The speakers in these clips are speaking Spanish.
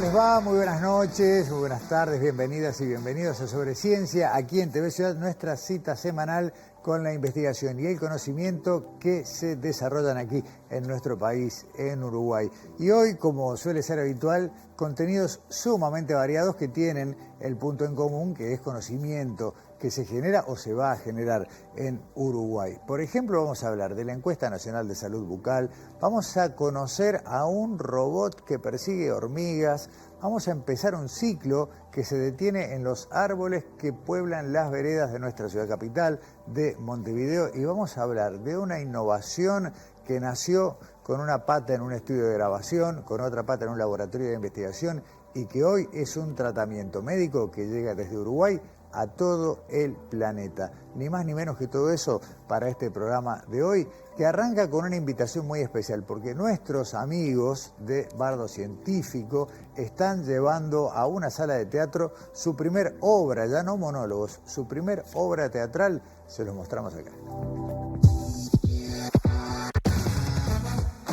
les va? Muy buenas noches, muy buenas tardes, bienvenidas y bienvenidos a Sobre Ciencia, aquí en TV Ciudad, nuestra cita semanal con la investigación y el conocimiento que se desarrollan aquí en nuestro país, en Uruguay. Y hoy, como suele ser habitual, contenidos sumamente variados que tienen el punto en común, que es conocimiento que se genera o se va a generar en Uruguay. Por ejemplo, vamos a hablar de la Encuesta Nacional de Salud Bucal, vamos a conocer a un robot que persigue hormigas, vamos a empezar un ciclo que se detiene en los árboles que pueblan las veredas de nuestra ciudad capital, de Montevideo, y vamos a hablar de una innovación que nació con una pata en un estudio de grabación, con otra pata en un laboratorio de investigación y que hoy es un tratamiento médico que llega desde Uruguay a todo el planeta. Ni más ni menos que todo eso para este programa de hoy, que arranca con una invitación muy especial, porque nuestros amigos de Bardo Científico están llevando a una sala de teatro su primer obra, ya no monólogos, su primer obra teatral, se los mostramos acá.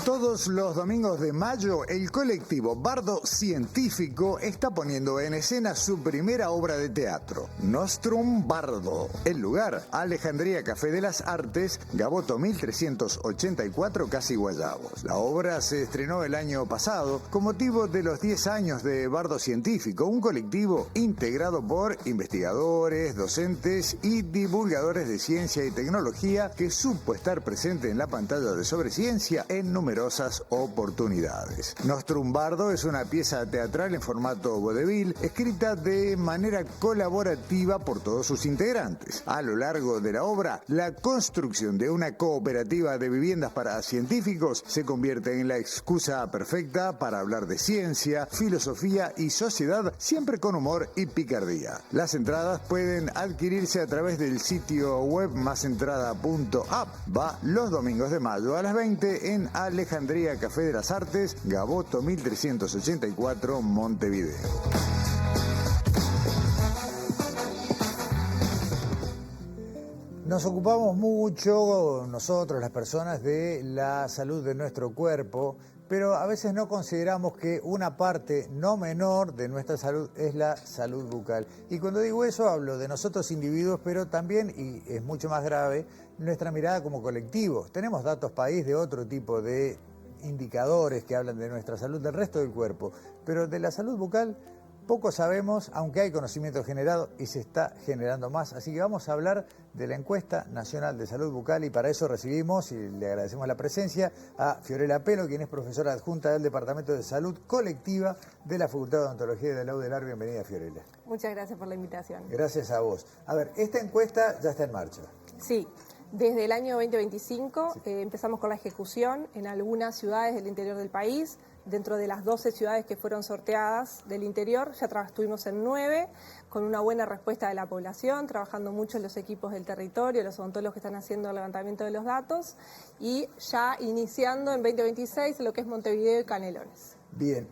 Todos los domingos de mayo, el colectivo Bardo Científico está poniendo en escena su primera obra de teatro, Nostrum Bardo. El lugar, Alejandría Café de las Artes, Gaboto 1384, Casi Guayabos. La obra se estrenó el año pasado con motivo de los 10 años de Bardo Científico, un colectivo integrado por investigadores, docentes y divulgadores de ciencia y tecnología que supo estar presente en la pantalla de Sobre Ciencia en numerosas oportunidades. Nostrum Bardo es una pieza teatral en formato vodevil, escrita de manera colaborativa por todos sus integrantes. A lo largo de la obra, la construcción de una cooperativa de viviendas para científicos se convierte en la excusa perfecta para hablar de ciencia, filosofía y sociedad, siempre con humor y picardía. Las entradas pueden adquirirse a través del sitio web masentrada.app. Va los domingos de mayo a las 20 en Alejandría Café de las Artes, Gaboto 1384, Montevideo. Nos ocupamos mucho, nosotros, las personas, de la salud de nuestro cuerpo, pero a veces no consideramos que una parte no menor de nuestra salud es la salud bucal. Y cuando digo eso hablo de nosotros individuos, pero también, y es mucho más grave, nuestra mirada como colectivos. Tenemos datos país de otro tipo de indicadores que hablan de nuestra salud del resto del cuerpo, pero de la salud bucal poco sabemos, aunque hay conocimiento generado y se está generando más. Así que vamos a hablar de la Encuesta Nacional de Salud Bucal y para eso recibimos y le agradecemos la presencia a Fiorella Pelo, quien es profesora adjunta del Departamento de Salud Colectiva de la Facultad de Odontología de la UDELAR. Bienvenida, Fiorella. Muchas gracias por la invitación. Gracias a vos. A ver, esta encuesta ya está en marcha. Sí. Desde el año 2025 empezamos con la ejecución en algunas ciudades del interior del país. Dentro de las 12 ciudades que fueron sorteadas del interior, ya estuvimos en 9, con una buena respuesta de la población, trabajando mucho en los equipos del territorio, los odontólogos que están haciendo el levantamiento de los datos, y ya iniciando en 2026 lo que es Montevideo y Canelones. Bien.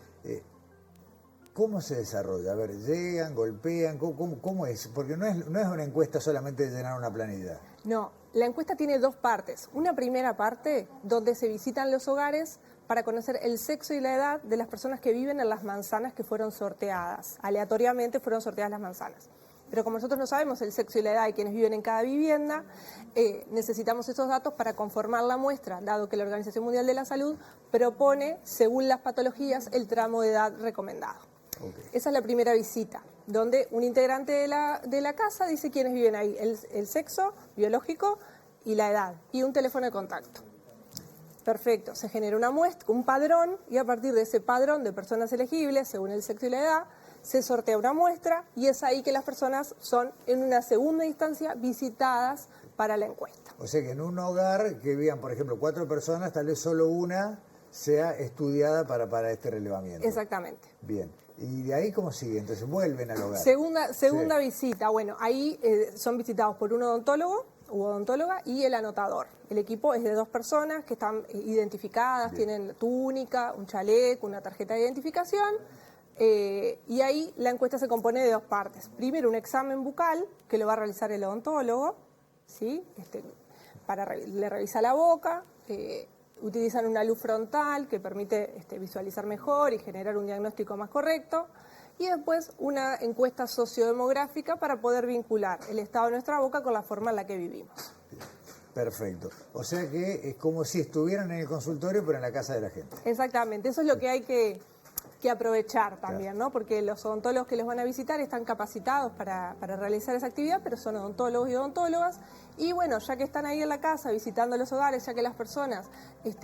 ¿Cómo se desarrolla? A ver, ¿llegan, golpean? ¿Cómo es? Porque no es una encuesta solamente de llenar una planilla. No, la encuesta tiene dos partes. Una primera parte donde se visitan los hogares para conocer el sexo y la edad de las personas que viven en las manzanas que fueron sorteadas. Aleatoriamente fueron sorteadas las manzanas. Pero como nosotros no sabemos el sexo y la edad de quienes viven en cada vivienda, necesitamos esos datos para conformar la muestra, dado que la Organización Mundial de la Salud propone, según las patologías, el tramo de edad recomendado. Okay. Esa es la primera visita, donde un integrante de la casa dice quiénes viven ahí, el sexo biológico y la edad, y un teléfono de contacto. Perfecto, se genera una muestra, un padrón, y a partir de ese padrón de personas elegibles, según el sexo y la edad, se sortea una muestra, y es ahí que las personas son, en una segunda instancia, visitadas para la encuesta. O sea que en un hogar que vivan, por ejemplo, 4 personas, tal vez solo una sea estudiada para este relevamiento. Exactamente. Bien. ¿Y de ahí cómo sigue? Entonces vuelven al hogar. Segunda visita. Bueno, ahí son visitados por un odontólogo u odontóloga y el anotador. El equipo es de 2 personas que están identificadas, bien, tienen túnica, un chaleco, una tarjeta de identificación. Y ahí la encuesta se compone de 2 partes. Primero, un examen bucal que lo va a realizar el odontólogo, ¿sí? Le revisa la boca, utilizan una luz frontal que permite visualizar mejor y generar un diagnóstico más correcto. Y después una encuesta sociodemográfica para poder vincular el estado de nuestra boca con la forma en la que vivimos. Perfecto. O sea que es como si estuvieran en el consultorio, pero en la casa de la gente. Exactamente, eso es lo que hay que aprovechar también, ¿no? Porque los odontólogos que los van a visitar están capacitados para realizar esa actividad, pero son odontólogos y odontólogas. Y bueno, ya que están ahí en la casa visitando los hogares, ya que las personas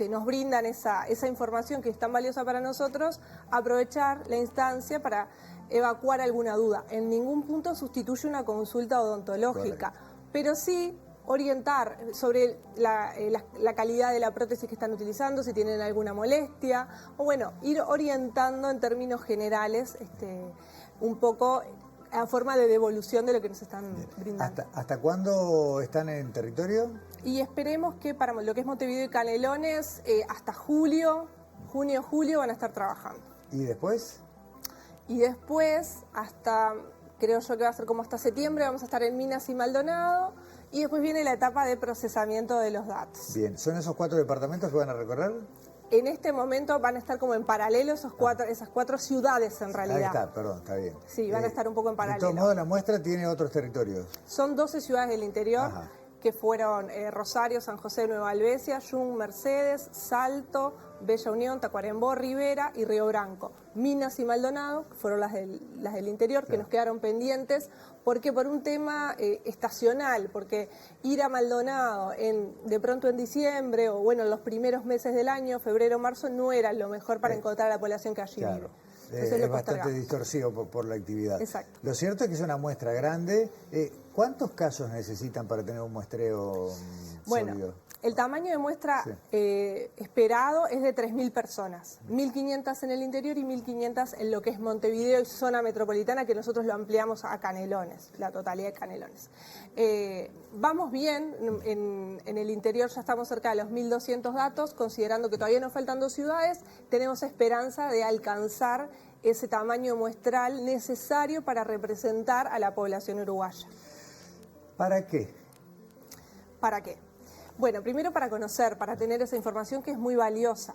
nos brindan esa información que es tan valiosa para nosotros, aprovechar la instancia para evacuar alguna duda. En ningún punto sustituye una consulta odontológica, pero sí orientar sobre la calidad de la prótesis que están utilizando, si tienen alguna molestia, o bueno, ir orientando en términos generales un poco a forma de devolución de lo que nos están brindando. ¿Hasta cuándo están en territorio? Y esperemos que para lo que es Montevideo y Canelones, hasta junio, julio van a estar trabajando. ¿Y después? Y después, creo yo que va a ser como hasta septiembre, vamos a estar en Minas y Maldonado. Y después viene la etapa de procesamiento de los datos. Bien, ¿son esos 4 departamentos que van a recorrer? En este momento van a estar como en paralelo esas 4 ciudades en realidad. Ahí está, perdón, está bien. Sí, van a estar un poco en paralelo. De todos modos, la muestra tiene otros territorios. Son 12 ciudades del interior. Ajá. Que fueron Rosario, San José de Nueva Albesia, Yung, Mercedes, Salto, Bella Unión, Tacuarembó, Rivera y Río Branco. Minas y Maldonado, que fueron las del interior, que nos quedaron pendientes, porque por un tema estacional, porque ir a Maldonado de pronto en diciembre o bueno, en los primeros meses del año, febrero, marzo, no era lo mejor para encontrar a la población que allí vive. Es bastante distorsivo por la actividad. Exacto. Lo cierto es que es una muestra grande. ¿Cuántos casos necesitan para tener un muestreo sólido? El tamaño de muestra esperado es de 3.000 personas, 1.500 en el interior y 1.500 en lo que es Montevideo y zona metropolitana, que nosotros lo ampliamos a Canelones, la totalidad de Canelones. Vamos bien, en el interior ya estamos cerca de los 1.200 datos, considerando que todavía nos faltan 2 ciudades, tenemos esperanza de alcanzar ese tamaño muestral necesario para representar a la población uruguaya. ¿Para qué? ¿Para qué? Bueno, primero para conocer, para tener esa información que es muy valiosa.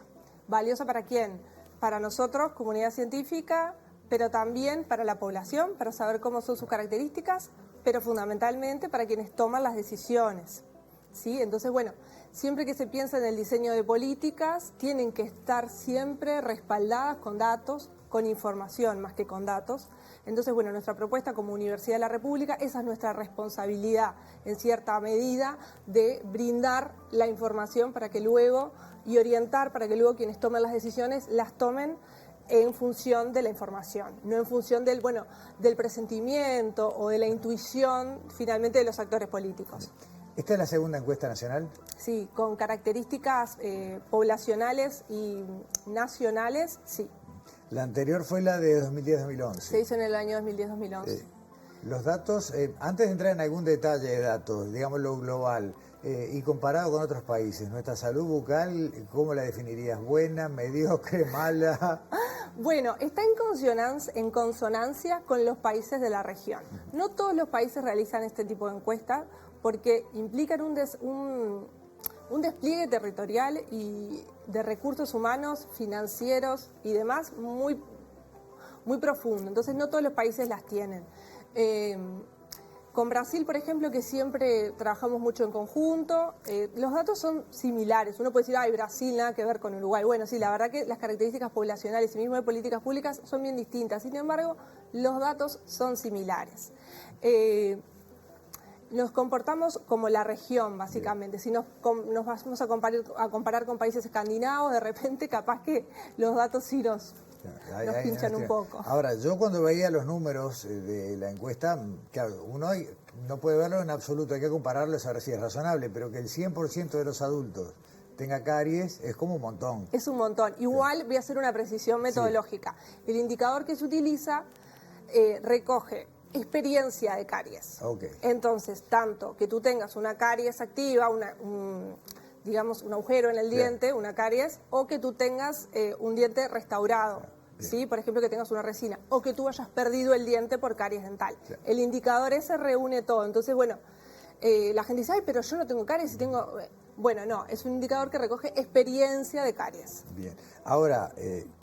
¿Valiosa para quién? Para nosotros, comunidad científica, pero también para la población, para saber cómo son sus características, pero fundamentalmente para quienes toman las decisiones. ¿Sí? Entonces, bueno, siempre que se piensa en el diseño de políticas, tienen que estar siempre respaldadas con datos, con información más que con datos. Entonces, bueno, nuestra propuesta como Universidad de la República, esa es nuestra responsabilidad, en cierta medida, de brindar la información para que luego, y orientar para que luego quienes tomen las decisiones las tomen en función de la información, no en función del presentimiento o de la intuición, finalmente, de los actores políticos. ¿Esta es la segunda encuesta nacional? Sí, con características poblacionales y nacionales, sí. La anterior fue la de 2010-2011. Se hizo en el año 2010-2011. Los datos, antes de entrar en algún detalle de datos, digamos lo global, y comparado con otros países, ¿nuestra salud bucal cómo la definirías? ¿Buena, mediocre, mala? Bueno, está en consonancia con los países de la región. No todos los países realizan este tipo de encuestas porque implican un despliegue territorial y de recursos humanos, financieros y demás muy, muy profundo. Entonces no todos los países las tienen. Con Brasil, por ejemplo, que siempre trabajamos mucho en conjunto, los datos son similares. Uno puede decir, ay, Brasil nada que ver con Uruguay. Bueno, sí, la verdad que las características poblacionales y mismo de políticas públicas son bien distintas. Sin embargo, los datos son similares. Nos comportamos como la región, básicamente. Si nos vamos a comparar con países escandinavos, de repente capaz que los datos sí nos pinchan un poco. Ahora, yo cuando veía los números de la encuesta, claro, uno no puede verlo en absoluto, hay que compararlo, a ver si es razonable, pero que el 100% de los adultos tenga caries es como un montón. Es un montón. Igual voy a hacer una precisión metodológica. Sí. El indicador que se utiliza recoge experiencia de caries. Okay. Entonces, tanto que tú tengas una caries activa, digamos un agujero en el diente, una caries, o que tú tengas un diente restaurado, ¿sí? Por ejemplo, que tengas una resina, o que tú hayas perdido el diente por caries dental. El indicador ese reúne todo. Entonces, bueno, la gente dice, ay, pero yo no tengo caries y tengo... Bueno, no, es un indicador que recoge experiencia de caries. Bien. Ahora,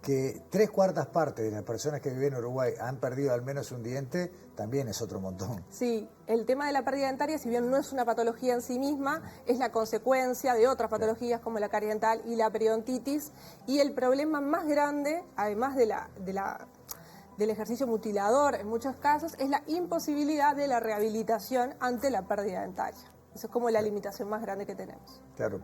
que 3/4 partes de las personas que viven en Uruguay han perdido al menos un diente, también es otro montón. Sí, el tema de la pérdida dentaria, si bien no es una patología en sí misma, es la consecuencia de otras patologías como la carie dental y la periodontitis. Y el problema más grande, además del ejercicio mutilador en muchos casos, es la imposibilidad de la rehabilitación ante la pérdida dentaria. Eso es como la limitación más grande que tenemos. Claro,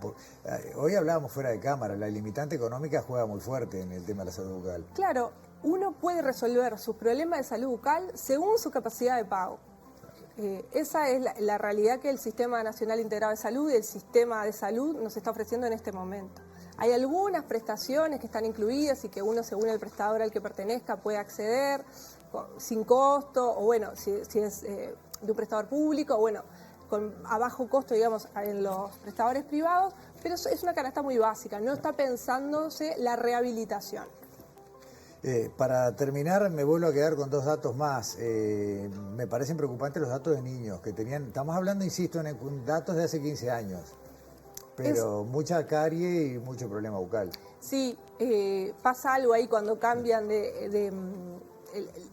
hoy hablábamos fuera de cámara, la limitante económica juega muy fuerte en el tema de la salud bucal. Claro, uno puede resolver sus problemas de salud bucal según su capacidad de pago. Esa es la realidad que el Sistema Nacional Integrado de Salud y el Sistema de Salud nos está ofreciendo en este momento. Hay algunas prestaciones que están incluidas y que uno, según el prestador al que pertenezca, puede acceder sin costo, o bueno, si es de un prestador público, o bueno, a bajo costo, digamos, en los prestadores privados, pero es una canasta muy básica, no está pensándose la rehabilitación. Para terminar, me vuelvo a quedar con 2 datos más. Me parecen preocupantes los datos de niños que tenían, estamos hablando, insisto, en datos de hace 15 años, pero mucha carie y mucho problema bucal. Sí, pasa algo ahí cuando cambian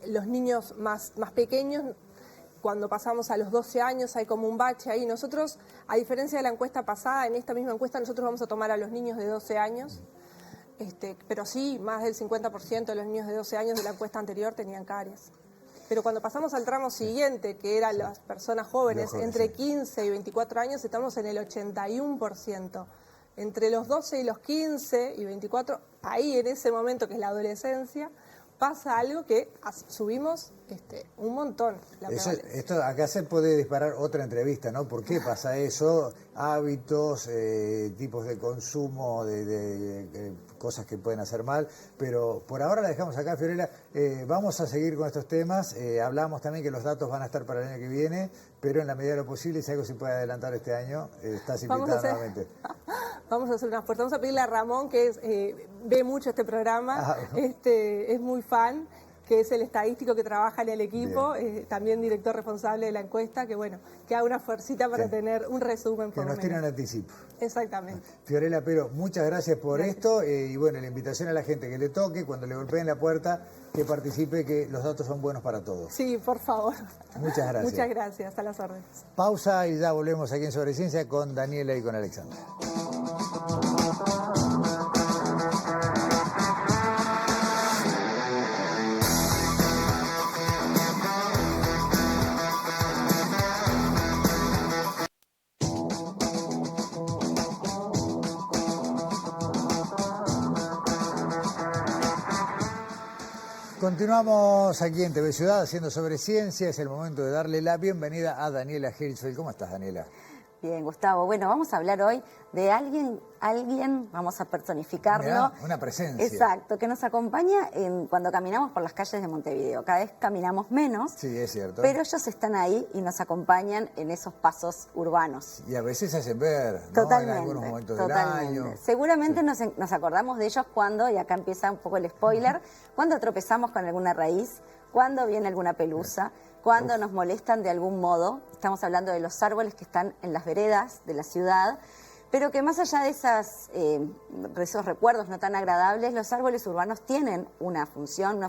los niños más pequeños. Cuando pasamos a los 12 años hay como un bache ahí. Nosotros, a diferencia de la encuesta pasada, en esta misma encuesta nosotros vamos a tomar a los niños de 12 años, pero sí, más del 50% de los niños de 12 años de la encuesta anterior tenían caries. Pero cuando pasamos al tramo siguiente, que eran las personas jóvenes, entre 15 y 24 años, estamos en el 81%. Entre los 12 y los 15 y 24, ahí en ese momento que es la adolescencia, pasa algo que subimos un montón la prevalencia. Esto acá se puede disparar otra entrevista, ¿no? ¿Por qué pasa eso? Hábitos, tipos de consumo, de cosas que pueden hacer mal, pero por ahora la dejamos acá, Fiorella. Vamos a seguir con estos temas. Hablamos también que los datos van a estar para el año que viene, pero en la medida de lo posible, si algo se puede adelantar este año, estás invitada nuevamente. Vamos a hacer una fuerza. Vamos a pedirle a Ramón, que ve mucho este programa, es muy fan, que es el estadístico que trabaja en el equipo, también director responsable de la encuesta, que bueno, que haga una fuercita para tener un resumen. Que nos tiene un anticipo. Exactamente. Fiorella Pero, muchas gracias por esto, y bueno, la invitación a la gente que le toque, cuando le golpeen la puerta, que participe, que los datos son buenos para todos. Sí, por favor. Muchas gracias. Muchas gracias, a las órdenes. Pausa y ya volvemos aquí en Sobreciencia con Daniela y con Alexandra. Continuamos aquí en TV Ciudad haciendo Sobreciencia. Es el momento de darle la bienvenida a Daniela Hirschfeld. ¿Cómo estás, Daniela? Bien, Gustavo. Bueno, vamos a hablar hoy de alguien, vamos a personificarlo. Mirá, una presencia. Exacto, que nos acompaña cuando caminamos por las calles de Montevideo. Cada vez caminamos menos. Sí, es cierto. Pero ellos están ahí y nos acompañan en esos pasos urbanos. Y a veces se hacen ver, ¿no? Totalmente, en algunos momentos del año. Seguramente nos acordamos de ellos cuando, y acá empieza un poco el spoiler, cuando tropezamos con alguna raíz, cuando viene alguna pelusa, cuando nos molestan de algún modo. Estamos hablando de los árboles que están en las veredas de la ciudad, pero que más allá de esos recuerdos no tan agradables, los árboles urbanos tienen una función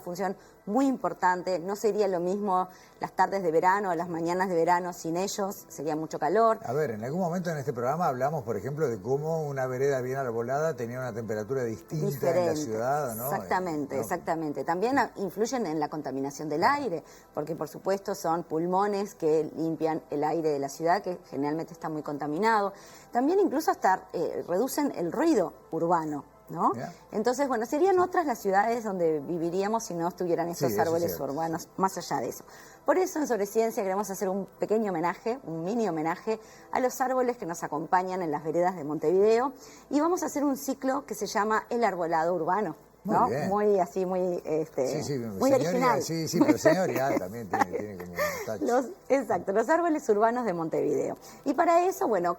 muy importante. No sería lo mismo las tardes de verano o las mañanas de verano sin ellos, sería mucho calor. A ver, en algún momento en este programa hablamos, por ejemplo, de cómo una vereda bien arbolada tenía una temperatura distinta en la ciudad, ¿no? Exactamente, exactamente. También influyen en la contaminación del aire, porque por supuesto son pulmones que limpian el aire de la ciudad, que generalmente está muy contaminado. También incluso hasta reducen el ruido urbano, ¿no? Yeah. Entonces, bueno, serían otras las ciudades donde viviríamos si no estuvieran esos árboles urbanos, más allá de eso. Por eso en Sobreciencia queremos hacer un pequeño homenaje, un mini homenaje a los árboles que nos acompañan en las veredas de Montevideo, y vamos a hacer un ciclo que se llama El Arbolado Urbano. ¿No? Muy así, muy original. Sí, pero señorial también tiene como un touch. Exacto, los árboles urbanos de Montevideo. Y para eso, bueno,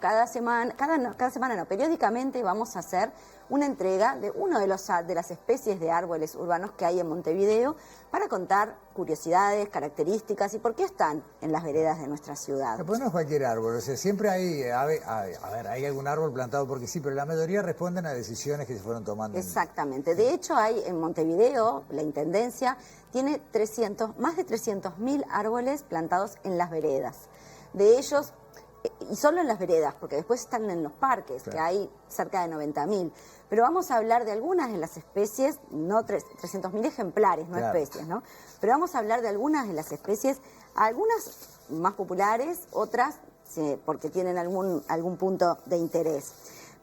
periódicamente vamos a hacer una entrega de uno de las especies de árboles urbanos que hay en Montevideo para contar curiosidades, características y por qué están en las veredas de nuestra ciudad. Pues no es cualquier árbol, o sea, siempre hay, hay algún árbol plantado porque sí, pero la mayoría responden a decisiones que se fueron tomando. Exactamente. De hecho, hay en Montevideo, la Intendencia tiene más de 300.000 árboles plantados en las veredas. De ellos, y solo en las veredas, porque después están en los parques, claro, que hay cerca de 90.000. Pero vamos a hablar de algunas de las especies, no 300.000 ejemplares, no claro, especies, ¿no? Pero vamos a hablar de algunas de las especies, algunas más populares, otras porque tienen algún punto de interés.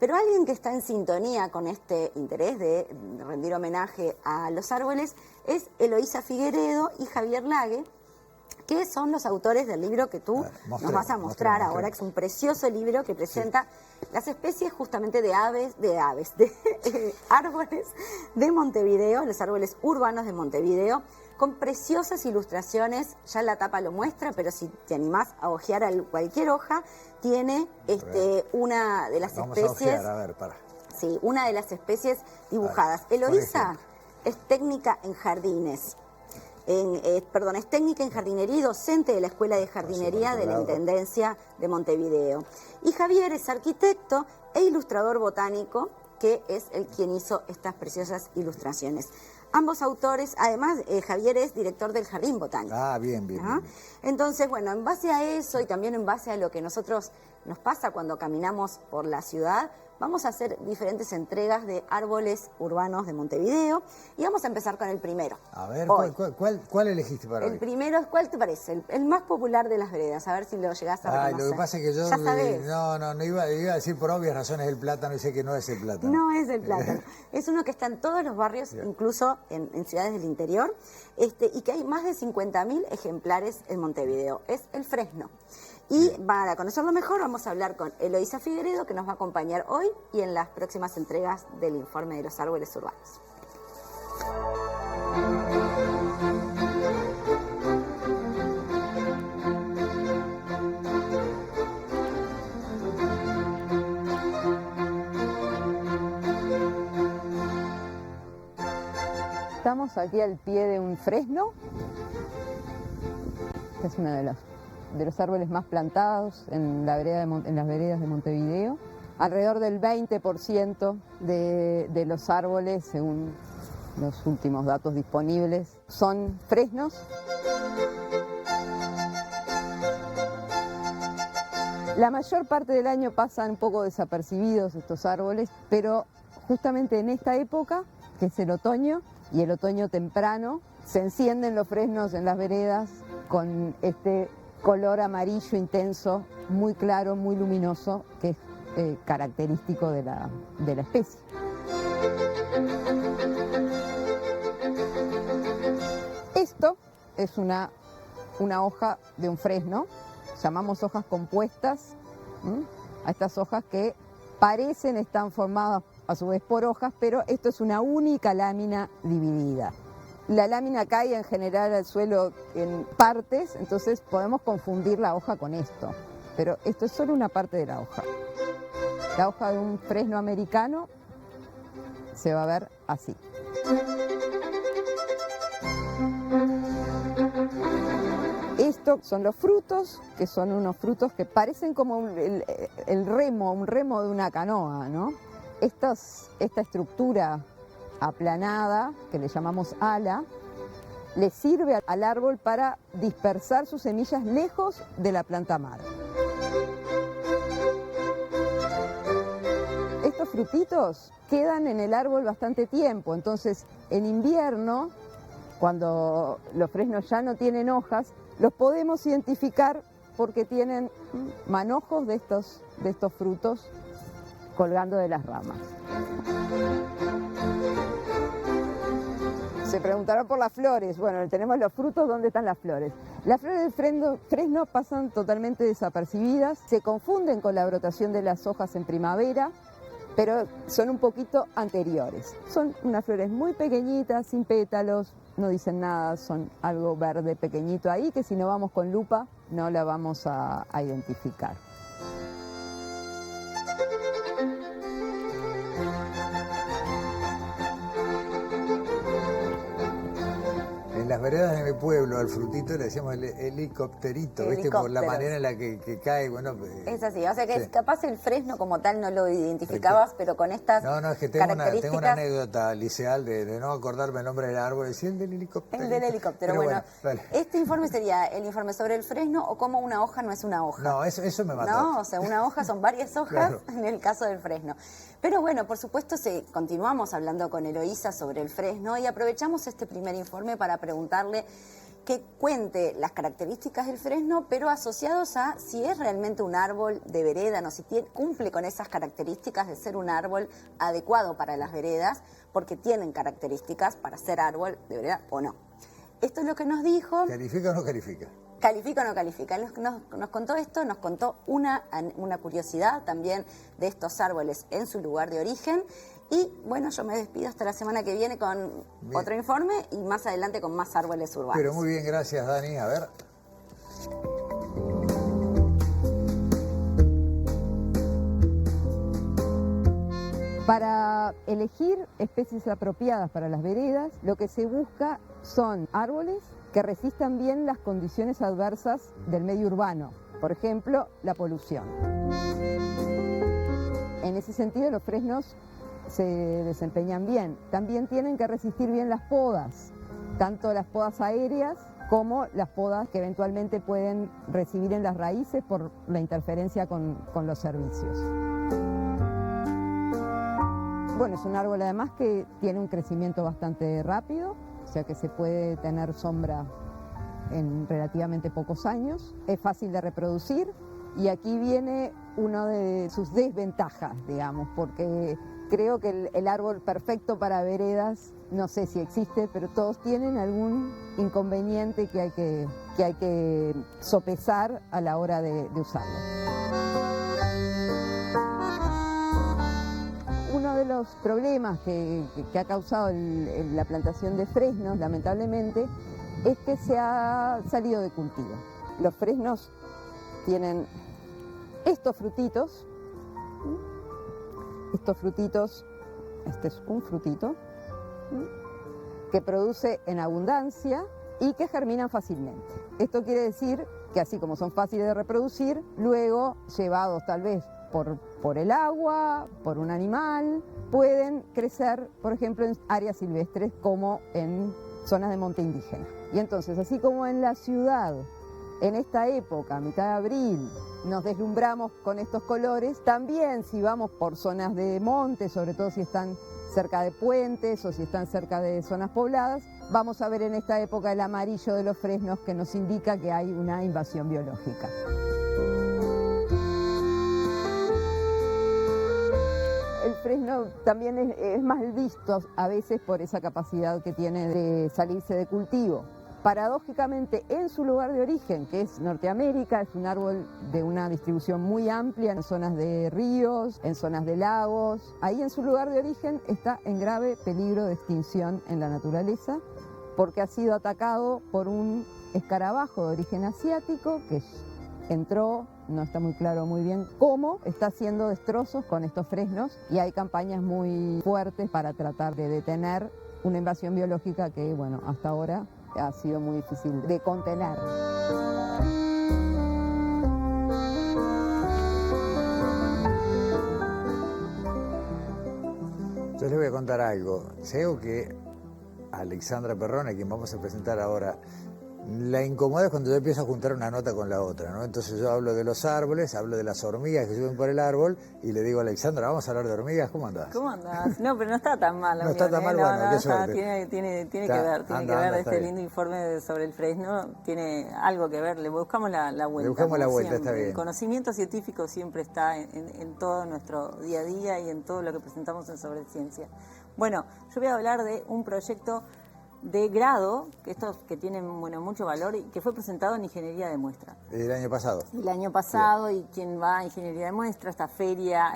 Pero alguien que está en sintonía con este interés de rendir homenaje a los árboles es Eloísa Figueredo y Javier Lague, que son los autores del libro que tú nos vas a mostrar ahora, que es un precioso libro que presenta las especies justamente de árboles de Montevideo, los árboles urbanos de Montevideo, con preciosas ilustraciones. Ya la tapa lo muestra, pero si te animás a hojear cualquier hoja, tiene una de las especies. A ver, para. Sí, una de las especies dibujadas. Eloísa es técnica en jardines. Es técnica en jardinería y docente de la Escuela de Jardinería de la Intendencia de Montevideo. Y Javier es arquitecto e ilustrador botánico, que es quien hizo estas preciosas ilustraciones. Ambos autores, además, Javier es director del Jardín Botánico. Ah, bien. Entonces, bueno, en base a eso y también en base a lo que nos pasa cuando caminamos por la ciudad, vamos a hacer diferentes entregas de árboles urbanos de Montevideo y vamos a empezar con el primero. A ver, ¿cuál elegiste para hoy? El primero, ¿cuál te parece? El más popular de las veredas, a ver si lo llegás a reconocer. Lo que pasa es que yo ¿Ya sabés? No iba a decir por obvias razones el plátano y sé que no es el plátano. No es el plátano. Es uno que está en todos los barrios, incluso en ciudades del interior, y que hay más de 50.000 ejemplares en Montevideo. Es el fresno. Y para conocerlo mejor vamos a hablar con Eloísa Figueredo, que nos va a acompañar hoy y en las próximas entregas del informe de los árboles urbanos. Estamos aquí al pie de un fresno, que es uno de los árboles más plantados en las veredas de Montevideo. Alrededor del 20% de los árboles, según los últimos datos disponibles, son fresnos. La mayor parte del año pasan un poco desapercibidos estos árboles, pero justamente en esta época, que es el otoño, y el otoño temprano, se encienden los fresnos en las veredas con este color amarillo intenso, muy claro, muy luminoso, que es característico de la especie. Esto es una hoja de un fresno, llamamos hojas compuestas, a estas hojas que están formadas a su vez por hojas, pero esto es una única lámina dividida. La lámina cae en general al suelo en partes, entonces podemos confundir la hoja con esto, pero esto es solo una parte de la hoja. La hoja de un fresno americano se va a ver así. Estos son los frutos, que son unos frutos que parecen como un remo de una canoa, ¿no? Esta estructura aplanada, que le llamamos ala, le sirve al árbol para dispersar sus semillas lejos de la planta madre. Estos frutitos quedan en el árbol bastante tiempo, entonces en invierno, cuando los fresnos ya no tienen hojas, los podemos identificar porque tienen manojos de estos frutos colgando de las ramas. Se preguntarán por las flores. Bueno, tenemos los frutos, ¿dónde están las flores? Las flores del fresno pasan totalmente desapercibidas, se confunden con la brotación de las hojas en primavera, pero son un poquito anteriores. Son unas flores muy pequeñitas, sin pétalos, no dicen nada, son algo verde pequeñito ahí, que si no vamos con lupa no la vamos a identificar. las veredas de mi pueblo, al frutito le decíamos el helicópterito, ¿viste? Por la manera en la que cae, bueno. Es así, o sea que sí. capaz el fresno como tal no lo identificabas, pero con estas No, es que tengo características... una anécdota liceal de no acordarme el nombre del árbol, decía el del helicóptero. El del helicóptero, Pero bueno. vale. Este informe sería el informe sobre el fresno o cómo una hoja no es una hoja. No, eso me mató. No, o sea, una hoja son varias hojas Claro. en el caso del fresno. Pero bueno, por supuesto, continuamos hablando con Eloísa sobre el fresno y aprovechamos este primer informe para preguntarle que cuente las características del fresno, pero asociados a si es realmente un árbol de vereda, no, si cumple con esas características de ser un árbol adecuado para las veredas, porque tienen características para ser árbol de vereda o no. Esto es lo que nos dijo. ¿Califica o no califica? ¿Califica o no califica? Nos contó esto, nos contó una curiosidad también de estos árboles en su lugar de origen. Y bueno, yo me despido hasta la semana que viene con otro informe y más adelante con más árboles urbanos. Pero muy bien, gracias Dani. A ver. Para elegir especies apropiadas para las veredas, lo que se busca son árboles que resistan bien las condiciones adversas del medio urbano, por ejemplo, la polución. En ese sentido, los fresnos se desempeñan bien. También tienen que resistir bien las podas, tanto las podas aéreas como las podas que eventualmente pueden recibir en las raíces por la interferencia con los servicios. Bueno, es un árbol además que tiene un crecimiento bastante rápido, o sea que se puede tener sombra en relativamente pocos años. Es fácil de reproducir y aquí viene una de sus desventajas, digamos, porque creo que el árbol perfecto para veredas, no sé si existe, pero todos tienen algún inconveniente que hay que sopesar a la hora de usarlo. Uno de los problemas que ha causado la plantación de fresnos, lamentablemente, es que se ha salido de cultivo. Los fresnos tienen estos frutitos. Este es un frutito que produce en abundancia y que germinan fácilmente. Esto quiere decir que así como son fáciles de reproducir, luego llevados tal vez por el agua, por un animal, pueden crecer, por ejemplo, en áreas silvestres como en zonas de monte indígena. Y entonces, así como en la ciudad, en esta época, a mitad de abril, nos deslumbramos con estos colores, también si vamos por zonas de monte, sobre todo si están cerca de puentes o si están cerca de zonas pobladas, vamos a ver en esta época el amarillo de los fresnos que nos indica que hay una invasión biológica. El fresno también es mal visto a veces por esa capacidad que tiene de salirse de cultivo. Paradójicamente, en su lugar de origen, que es Norteamérica, es un árbol de una distribución muy amplia en zonas de ríos, en zonas de lagos. Ahí en su lugar de origen está en grave peligro de extinción en la naturaleza porque ha sido atacado por un escarabajo de origen asiático que entró, no está muy claro muy bien cómo, está haciendo destrozos con estos fresnos y hay campañas muy fuertes para tratar de detener una invasión biológica que, bueno, hasta ahora ha sido muy difícil de contener. Yo les voy a contar algo. Sé que Alexandra Perrone, a quien vamos a presentar ahora, la incomoda es cuando yo empiezo a juntar una nota con la otra, ¿no? Entonces yo hablo de los árboles, hablo de las hormigas que suben por el árbol y le digo a Alexandra, vamos a hablar de hormigas, ¿cómo andás? ¿Cómo andás? No, pero no está tan mal. No está tan mal, bueno, qué suerte. Tiene que Está, ver está este bien. lindo informe sobre el fresno, tiene algo que ver, le buscamos la vuelta. Le buscamos la como vuelta, siempre. está bien. El conocimiento científico siempre está en todo nuestro día a día y en todo lo que presentamos en Sobre Ciencia. Bueno, yo voy a hablar de un proyecto de grado, que estos que tienen mucho valor y que fue presentado en Ingeniería de Muestra. El año pasado. El año pasado, y quien va a Ingeniería de Muestra, esta feria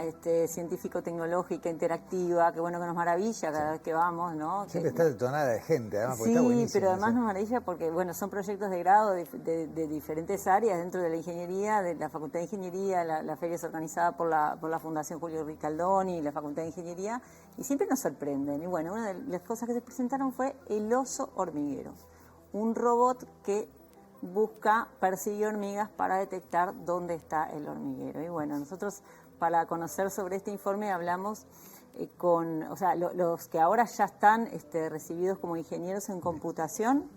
científico-tecnológica interactiva, que bueno, que nos maravilla cada vez que vamos, ¿no? Siempre está detonada de gente, además, porque Sí, está buenísimo. pero además eso. nos maravilla porque, bueno, son proyectos de grado de diferentes áreas dentro de la ingeniería, de la Facultad de Ingeniería. La feria es organizada por la Fundación Julio Ricaldoni y la Facultad de Ingeniería, y siempre nos sorprenden. Y bueno, una de las cosas que se presentaron fue el oso hormiguero. un robot que busca perseguir hormigas para detectar dónde está el hormiguero. Y bueno, nosotros para conocer sobre este informe hablamos con, o sea, los que ahora ya están recibidos como ingenieros en computación,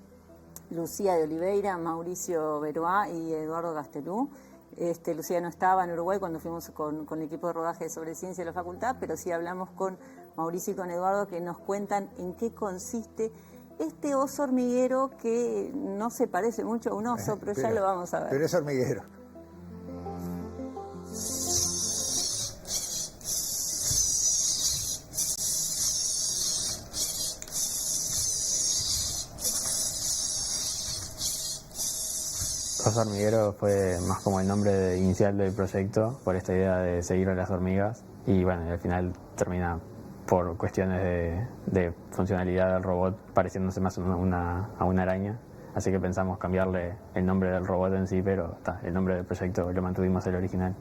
Lucía de Oliveira, Mauricio Beruá y Eduardo Gastelú. Lucía no estaba en Uruguay cuando fuimos con el equipo de rodaje sobre ciencia de la facultad, pero sí hablamos con Mauricio y con Eduardo, que nos cuentan en qué consiste este oso hormiguero, que no se parece mucho a un oso, pero ya lo vamos a ver. Pero es hormiguero. Oso hormiguero fue más como el nombre inicial del proyecto, por esta idea de seguir a las hormigas, y bueno, al final termina por cuestiones de funcionalidad del robot pareciéndose más a una araña, así que pensamos cambiarle el nombre del robot en sí, pero el nombre del proyecto lo mantuvimos el original.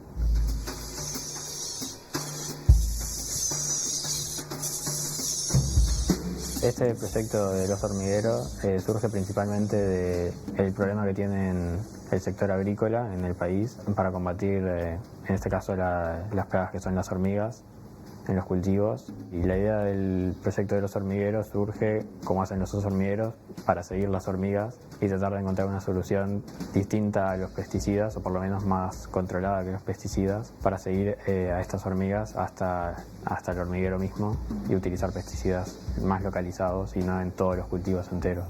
Este proyecto del oso hormiguero surge principalmente del problema que tiene el sector agrícola en el país para combatir, en este caso, las plagas que son las hormigas en los cultivos. Y la idea del proyecto de los hormigueros surge, como hacen los osos hormigueros, para seguir las hormigas y tratar de encontrar una solución distinta a los pesticidas, o por lo menos más controlada que los pesticidas, para seguir a estas hormigas hasta el hormiguero mismo y utilizar pesticidas más localizados y no en todos los cultivos enteros.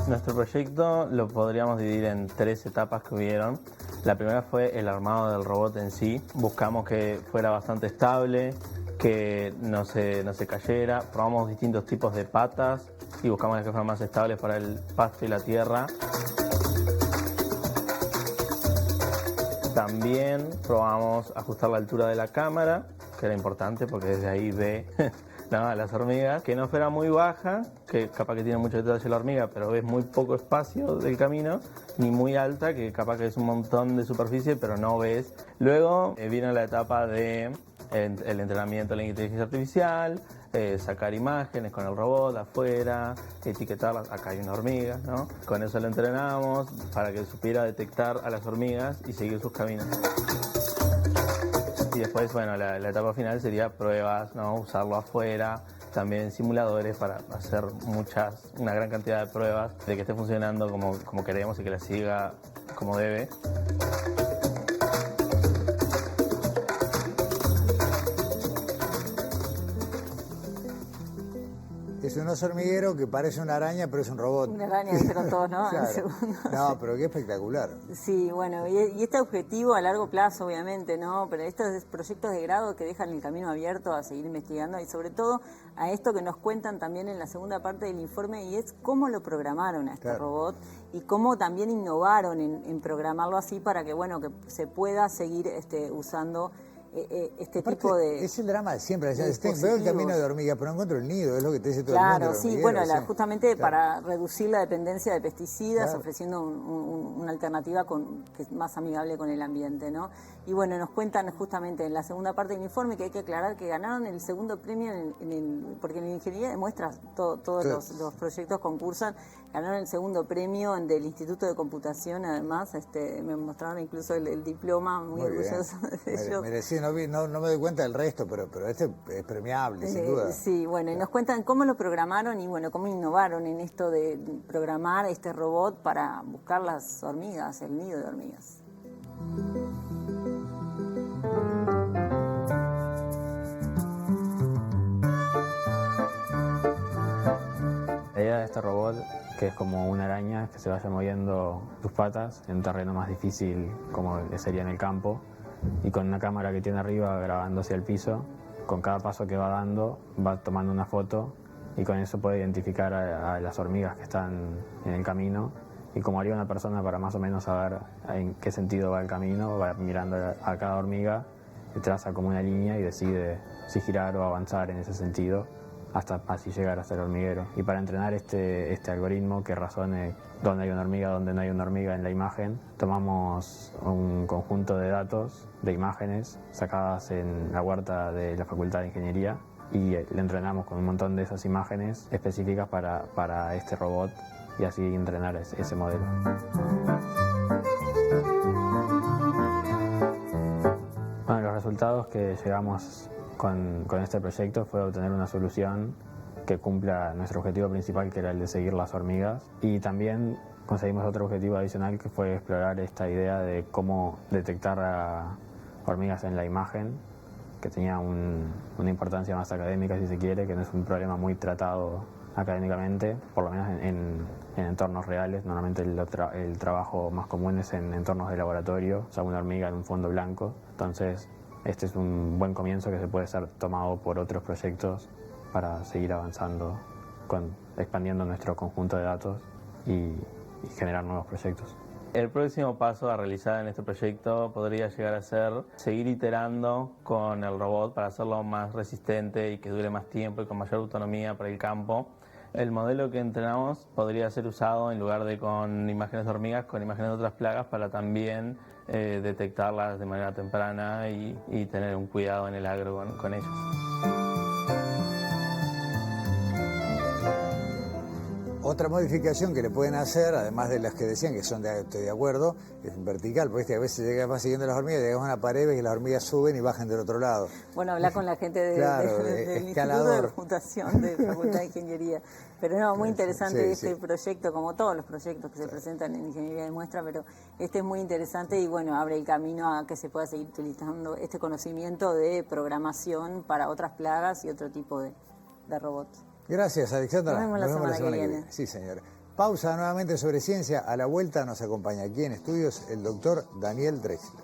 Nuestro proyecto lo podríamos dividir en 3 etapas que hubieron. La primera fue el armado del robot en sí. Buscamos que fuera bastante estable, que no se cayera. Probamos distintos tipos de patas y buscamos que fueran más estables para el pasto y la tierra. También probamos ajustar la altura de la cámara, que era importante porque desde ahí ve las hormigas, que no fuera muy baja, que capaz que tiene mucho detalle la hormiga, pero ves muy poco espacio del camino, ni muy alta, que capaz que es un montón de superficie, pero no ves. Luego vino la etapa de el entrenamiento de la inteligencia artificial, sacar imágenes con el robot afuera, etiquetarlas, acá hay una hormiga, ¿no? Con eso lo entrenamos para que supiera detectar a las hormigas y seguir sus caminos. Y después, bueno, la etapa final sería pruebas, ¿no? Usarlo afuera, también simuladores para hacer una gran cantidad de pruebas de que esté funcionando como queremos y que la siga como debe. Es un oso hormiguero que parece una araña, pero es un robot. Una araña, dijeron todos, ¿no? Claro. No, pero qué espectacular. Sí, bueno, y este objetivo a largo plazo, obviamente, ¿no? Pero estos proyectos de grado que dejan el camino abierto a seguir investigando y sobre todo a esto que nos cuentan también en la segunda parte del informe, y es cómo lo programaron a este robot y cómo también innovaron en programarlo así para que, bueno, que se pueda seguir usando Aparte, tipo de... Es el drama de siempre. Veo el camino de hormiga, pero no encuentro el nido, es lo que te dice todo el mundo. Claro, sí, bueno, justamente para reducir la dependencia de pesticidas, claro, ofreciendo una alternativa que es más amigable con el ambiente, ¿no? Y bueno, nos cuentan justamente en la segunda parte del informe que hay que aclarar que ganaron el segundo premio porque en la ingeniería de muestras todos los proyectos concursan, ganaron el segundo premio del Instituto de Computación, además, me mostraron incluso el diploma, muy orgulloso de ellos. Merecido, no me doy cuenta del resto, pero este es premiable, sin duda. Sí, bueno, y nos cuentan cómo lo programaron y bueno, cómo innovaron en esto de programar este robot para buscar las hormigas, el nido de hormigas. La idea de este robot, que es como una araña que se vaya moviendo sus patas en un terreno más difícil como sería en el campo, y con una cámara que tiene arriba grabando hacia el piso, con cada paso que va dando va tomando una foto y con eso puede identificar a las hormigas que están en el camino, y como haría una persona para más o menos saber en qué sentido va el camino, va mirando a cada hormiga y traza como una línea y decide si girar o avanzar en ese sentido hasta así llegar hasta el hormiguero. Y para entrenar este algoritmo que razone dónde hay una hormiga, dónde no hay una hormiga en la imagen, tomamos un conjunto de datos, de imágenes sacadas en la huerta de la Facultad de Ingeniería, y le entrenamos con un montón de esas imágenes específicas para este robot y así entrenar ese modelo. Bueno, los resultados que llegamos con este proyecto fue obtener una solución que cumpla nuestro objetivo principal, que era el de seguir las hormigas, y también conseguimos otro objetivo adicional, que fue explorar esta idea de cómo detectar a hormigas en la imagen, que tenía una importancia más académica, si se quiere, que no es un problema muy tratado académicamente, por lo menos en entornos reales. Normalmente el trabajo más común es en entornos de laboratorio, o sea, una hormiga en un fondo blanco. Entonces, este es un buen comienzo que se puede ser tomado por otros proyectos para seguir avanzando, expandiendo nuestro conjunto de datos y generar nuevos proyectos. El próximo paso a realizar en este proyecto podría llegar a ser seguir iterando con el robot para hacerlo más resistente y que dure más tiempo y con mayor autonomía para el campo. El modelo que entrenamos podría ser usado en lugar de con imágenes de hormigas, con imágenes de otras plagas, para también detectarlas de manera temprana y tener un cuidado en el agro con ellas. Otra modificación que le pueden hacer, además de las que decían que son estoy de acuerdo, es vertical, porque a veces vas siguiendo las hormigas, llegas a una pared, ves que las hormigas suben y bajan del otro lado. Bueno, hablar con la gente del Instituto de Computación de Facultad de Ingeniería. Pero no, muy interesante este proyecto, como todos los proyectos que se presentan en Ingeniería de Muestra, pero este es muy interesante y bueno, abre el camino a que se pueda seguir utilizando este conocimiento de programación para otras plagas y otro tipo de robots. Gracias, Alexandra. Nos vemos la semana que viene. Sí, señora. Pausa nuevamente sobre ciencia. A la vuelta nos acompaña aquí en estudios el doctor Daniel Drexler.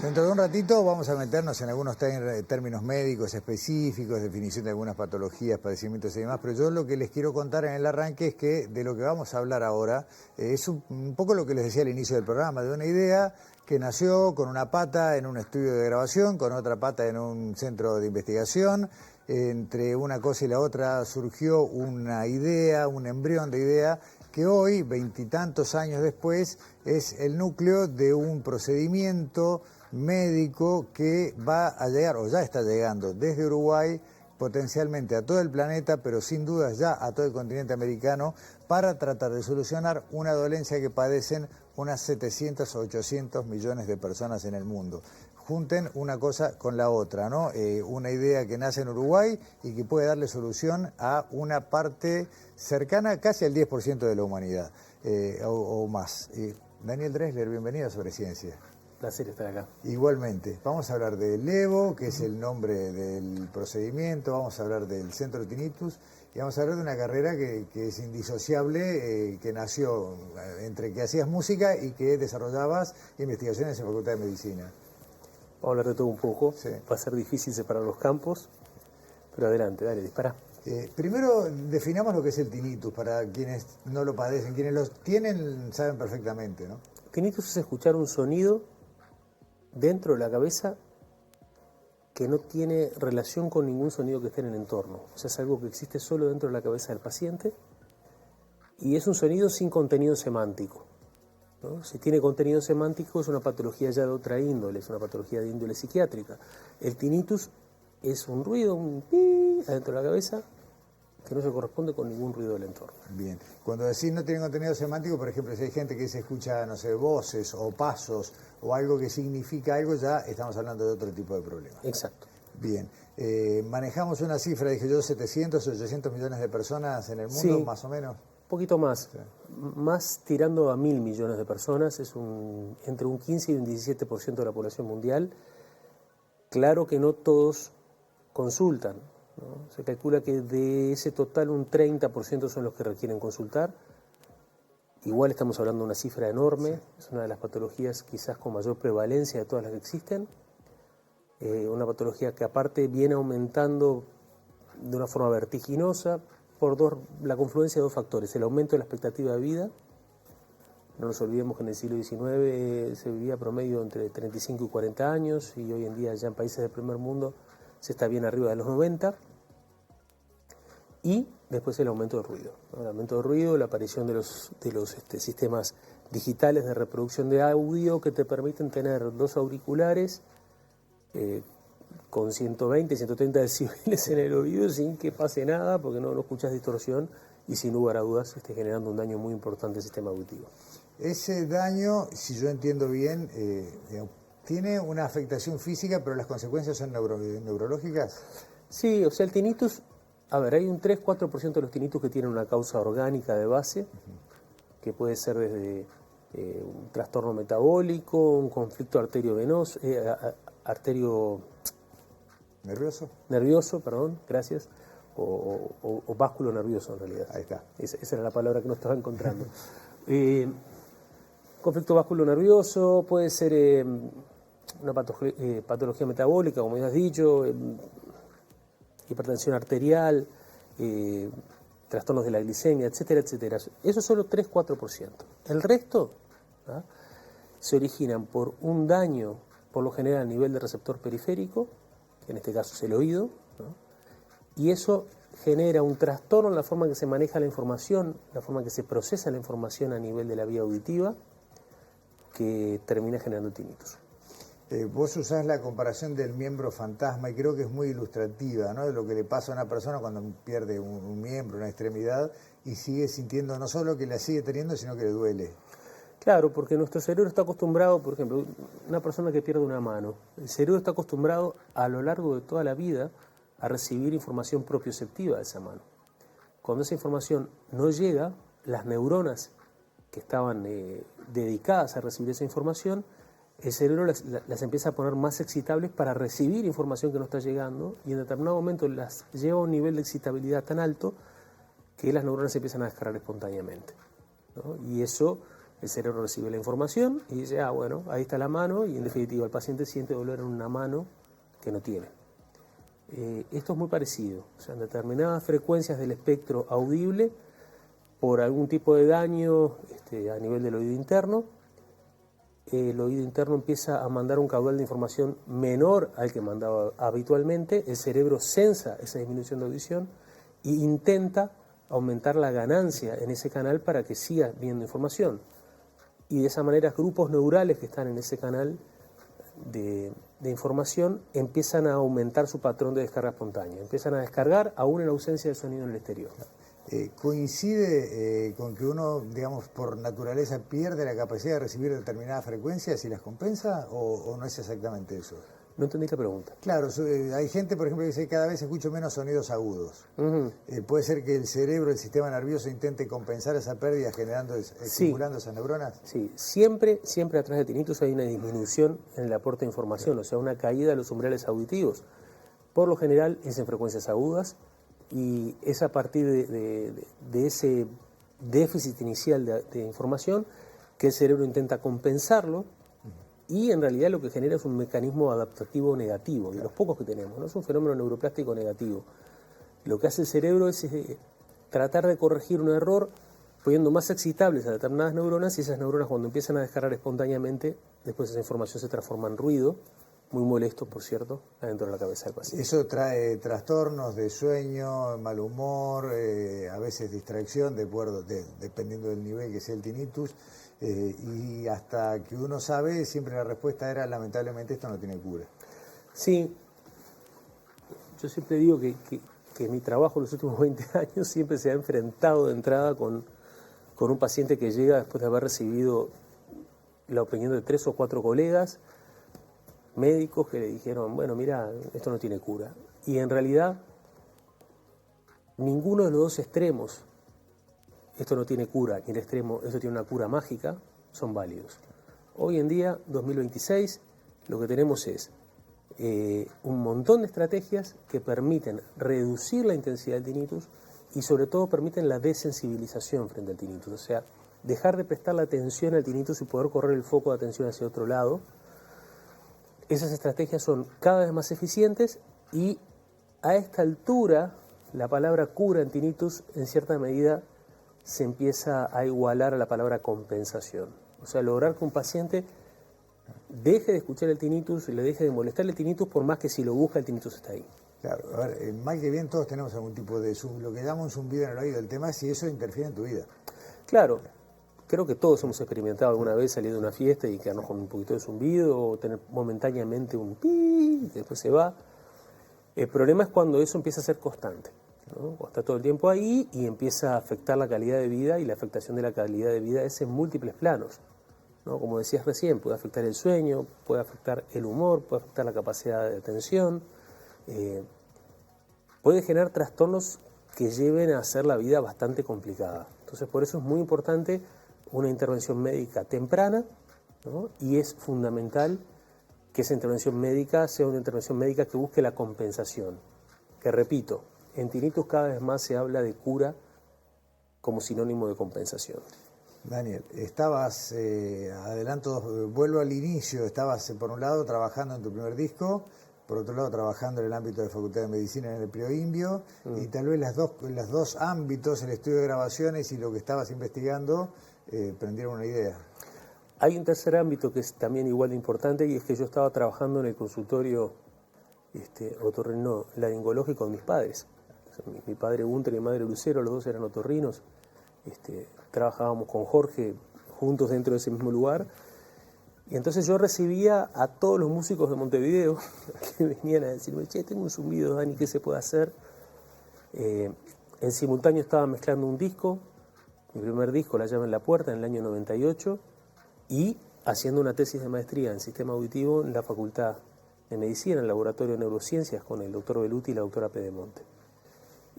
Dentro de un ratito vamos a meternos en algunos términos médicos específicos, definición de algunas patologías, padecimientos y demás, pero yo lo que les quiero contar en el arranque es que de lo que vamos a hablar ahora es un poco lo que les decía al inicio del programa, de una idea que nació con una pata en un estudio de grabación, con otra pata en un centro de investigación. Entre una cosa y la otra surgió una idea, un embrión de idea, que hoy, 20 y tantos años después, es el núcleo de un procedimiento médico que va a llegar, o ya está llegando, desde Uruguay, potencialmente a todo el planeta, pero sin dudas ya a todo el continente americano, para tratar de solucionar una dolencia que padecen unas 700 o 800 millones de personas en el mundo. Junten una cosa con la otra, ¿no? Una idea que nace en Uruguay y que puede darle solución a una parte cercana casi al 10% de la humanidad, o más. Daniel Drexler, bienvenido a Sobre Ciencia. Placer estar acá. Igualmente. Vamos a hablar del EVO, que es el nombre del procedimiento, vamos a hablar del Centro Tinnitus y vamos a hablar de una carrera que es indisociable, que nació entre que hacías música y que desarrollabas investigaciones en la Facultad de Medicina. Vamos a hablar de todo un poco. Sí. Va a ser difícil separar los campos, pero adelante, dale, dispara. Primero definamos lo que es el tinnitus, para quienes no lo padecen. Quienes los tienen saben perfectamente, ¿no? Tinnitus es escuchar un sonido dentro de la cabeza que no tiene relación con ningún sonido que esté en el entorno. O sea, es algo que existe solo dentro de la cabeza del paciente y es un sonido sin contenido semántico, ¿no? Si tiene contenido semántico es una patología ya de otra índole, es una patología de índole psiquiátrica. El tinnitus es un ruido, un pi adentro de la cabeza que no se corresponde con ningún ruido del entorno. Bien. Cuando decís no tiene contenido semántico, por ejemplo, si hay gente que se escucha, no sé, voces o pasos o algo que significa algo, ya estamos hablando de otro tipo de problemas. Exacto. Bien. Manejamos una cifra, dije yo, 700 o 800 millones de personas en el mundo, Sí. Más o menos. Un poquito más, Sí. más tirando a 1.000 millones de personas, es entre un 15 y un 17% de la población mundial. Claro que no todos consultan, ¿no? Se calcula que de ese total un 30% son los que requieren consultar. Igual estamos hablando de una cifra enorme, sí. Es una de las patologías quizás con mayor prevalencia de todas las que existen. Una patología que aparte viene aumentando de una forma vertiginosa por la confluencia de dos factores, el aumento de la expectativa de vida No nos olvidemos que en el siglo XIX se vivía promedio entre 35 y 40 años y hoy en día ya en países del primer mundo se está bien arriba de los 90. Y después el aumento del ruido, ¿no? El aumento del ruido, la aparición de los sistemas digitales de reproducción de audio que te permiten tener dos auriculares con 120, 130 decibeles en el oído sin que pase nada porque no escuchas distorsión y sin lugar a dudas esté generando un daño muy importante al sistema auditivo. Ese daño, si yo entiendo bien, tiene una afectación física, pero las consecuencias son neurológicas. Sí, o sea, el tinnitus, a ver, hay un 3-4% de los tinnitus que tienen una causa orgánica de base, que puede ser desde un trastorno metabólico, un conflicto arteriovenoso, nervioso, perdón, gracias, o básculo nervioso en realidad. Ahí está. Esa era la palabra que no estaba encontrando. Conflicto básculo nervioso, puede ser una patología metabólica, como ya has dicho, hipertensión arterial, trastornos de la glicemia, etcétera, etcétera. Eso es solo 3-4%. El resto se originan por un daño, por lo general a nivel del receptor periférico, que en este caso es el oído, ¿no? Y eso genera un trastorno en la forma en que se maneja la información, la forma en que se procesa la información a nivel de la vía auditiva, que termina generando tinnitus. Vos usás la comparación del miembro fantasma y creo que es muy ilustrativa, ¿no? De lo que le pasa a una persona cuando pierde un miembro, una extremidad, y sigue sintiendo no solo que la sigue teniendo, sino que le duele. Claro, porque nuestro cerebro está acostumbrado, por ejemplo, una persona que pierde una mano, el cerebro está acostumbrado a lo largo de toda la vida a recibir información propioceptiva de esa mano. Cuando esa información no llega, las neuronas que estaban dedicadas a recibir esa información, el cerebro las empieza a poner más excitables para recibir información que no está llegando y en determinado momento las lleva a un nivel de excitabilidad tan alto que las neuronas empiezan a descargar espontáneamente, ¿no? Y eso, el cerebro recibe la información y dice, bueno, ahí está la mano y en definitiva el paciente siente dolor en una mano que no tiene. Esto es muy parecido, o sea, en determinadas frecuencias del espectro audible, por algún tipo de daño a nivel del oído interno, el oído interno empieza a mandar un caudal de información menor al que mandaba habitualmente, el cerebro sensa esa disminución de audición e intenta aumentar la ganancia en ese canal para que siga viendo información. Y de esa manera grupos neurales que están en ese canal de información empiezan a aumentar su patrón de descarga espontánea, empiezan a descargar aún en ausencia de sonido en el exterior. ¿Coincide con que uno, digamos, por naturaleza pierde la capacidad de recibir determinadas frecuencias y las compensa o no es exactamente eso? No entendí la pregunta. Claro, hay gente, por ejemplo, que dice que cada vez escucho menos sonidos agudos. ¿Puede ser que el cerebro, el sistema nervioso intente compensar esa pérdida generando, estimulando esas neuronas? Sí, siempre atrás de tinnitus hay una disminución en el aporte de información, o sea, una caída de los umbrales auditivos. Por lo general es en frecuencias agudas y es a partir de ese déficit inicial de información que el cerebro intenta compensarlo. Y en realidad lo que genera es un mecanismo adaptativo negativo, de los pocos que tenemos, ¿no? Es un fenómeno neuroplástico negativo. Lo que hace el cerebro es tratar de corregir un error poniendo más excitables a determinadas neuronas y esas neuronas cuando empiezan a descargar espontáneamente, después esa información se transforma en ruido, muy molesto, por cierto, adentro de la cabeza del paciente. Eso trae trastornos de sueño, mal humor, a veces distracción, dependiendo del nivel que sea el tinnitus. Y hasta que uno sabe, siempre la respuesta era, lamentablemente, esto no tiene cura. Sí, yo siempre digo que mi trabajo en los últimos 20 años siempre se ha enfrentado de entrada con un paciente que llega después de haber recibido la opinión de 3 o 4 colegas médicos que le dijeron, bueno, mira, esto no tiene cura. Y en realidad, ninguno de los dos extremos, esto no tiene cura, ni el extremo, esto tiene una cura mágica, son válidos. Hoy en día, 2026, lo que tenemos es un montón de estrategias que permiten reducir la intensidad del tinnitus y sobre todo permiten la desensibilización frente al tinnitus, o sea, dejar de prestar la atención al tinnitus y poder correr el foco de atención hacia otro lado. Esas estrategias son cada vez más eficientes y a esta altura la palabra cura en tinnitus en cierta medida se empieza a igualar a la palabra compensación. O sea, lograr que un paciente deje de escuchar el tinnitus, le deje de molestar el tinnitus, por más que si lo busca el tinnitus está ahí. Claro, a ver, mal que bien todos tenemos algún tipo de lo que llamamos un zumbido en el oído. El tema es si eso interfiere en tu vida. Claro, creo que todos hemos experimentado alguna vez salir de una fiesta y quedarnos con un poquito de zumbido o tener momentáneamente un pi, que después se va. El problema es cuando eso empieza a ser constante, ¿no? Cuando está todo el tiempo ahí y empieza a afectar la calidad de vida, y la afectación de la calidad de vida es en múltiples planos, ¿no? Como decías recién, puede afectar el sueño, puede afectar el humor, puede afectar la capacidad de atención, puede generar trastornos que lleven a hacer la vida bastante complicada. Entonces, por eso es muy importante una intervención médica temprana, ¿no? Y es fundamental que esa intervención médica sea una intervención médica que busque la compensación. Que repito, en tinnitus cada vez más se habla de cura como sinónimo de compensación. Daniel, estabas, vuelvo al inicio, estabas por un lado trabajando en tu primer disco, por otro lado trabajando en el ámbito de Facultad de Medicina en el Prioimbio, y tal vez los dos ámbitos, el estudio de grabaciones y lo que estabas investigando, prendieron una idea. Hay un tercer ámbito que es también igual de importante, y es que yo estaba trabajando en el consultorio otorrinolaringológico de mis padres. O sea, mi padre Gunter y mi madre Lucero, los dos eran otorrinos. Trabajábamos con Jorge juntos dentro de ese mismo lugar. Y entonces yo recibía a todos los músicos de Montevideo que venían a decirme, che, tengo un zumbido, Dani, ¿qué se puede hacer? En simultáneo estaba mezclando un disco, mi primer disco, La llave en la puerta, en el año 98, y haciendo una tesis de maestría en sistema auditivo en la Facultad de Medicina, en el Laboratorio de Neurociencias, con el doctor Beluti y la doctora Pedemonte.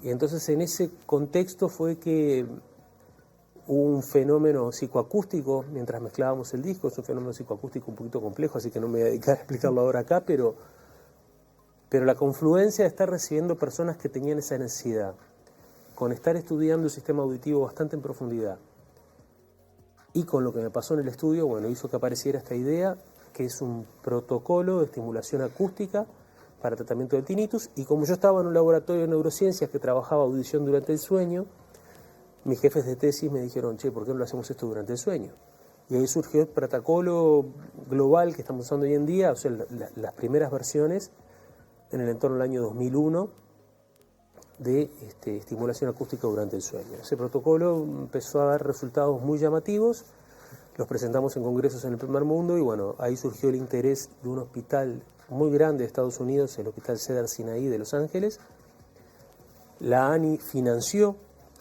Y entonces en ese contexto fue que hubo un fenómeno psicoacústico mientras mezclábamos el disco. Es un fenómeno psicoacústico un poquito complejo, así que no me voy a dedicar a explicarlo ahora acá, pero la confluencia de estar recibiendo personas que tenían esa necesidad, con estar estudiando el sistema auditivo bastante en profundidad, y con lo que me pasó en el estudio, bueno, hizo que apareciera esta idea, que es un protocolo de estimulación acústica para tratamiento del tinnitus. Y como yo estaba en un laboratorio de neurociencias que trabajaba audición durante el sueño, mis jefes de tesis me dijeron, che, ¿por qué no lo hacemos esto durante el sueño? Y ahí surgió el protocolo global que estamos usando hoy en día, o sea, las primeras versiones en el entorno del año 2001 de estimulación acústica durante el sueño. Ese protocolo empezó a dar resultados muy llamativos, los presentamos en congresos en el primer mundo, y bueno, ahí surgió el interés de un hospital muy grande de Estados Unidos, el Hospital Cedars-Sinai de Los Ángeles. La ANI financió.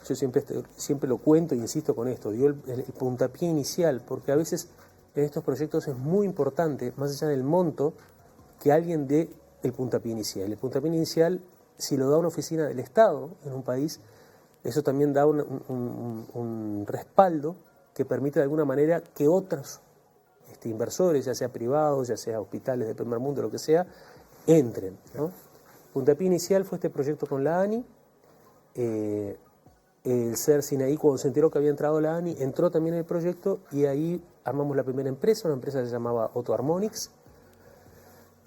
Yo siempre lo cuento e insisto con esto, dio el puntapié inicial, porque a veces en estos proyectos es muy importante, más allá del monto, que alguien dé el puntapié inicial. El puntapié inicial, si lo da una oficina del Estado en un país, eso también da un respaldo que permite de alguna manera que otros inversores, ya sea privados, ya sea hospitales del primer mundo, lo que sea, entren, ¿no? Puntapié inicial fue este proyecto con la ANI. El Cedars-Sinai, cuando se enteró que había entrado la ANI, entró también en el proyecto, y ahí armamos la primera empresa, una empresa que se llamaba Otto Harmonix.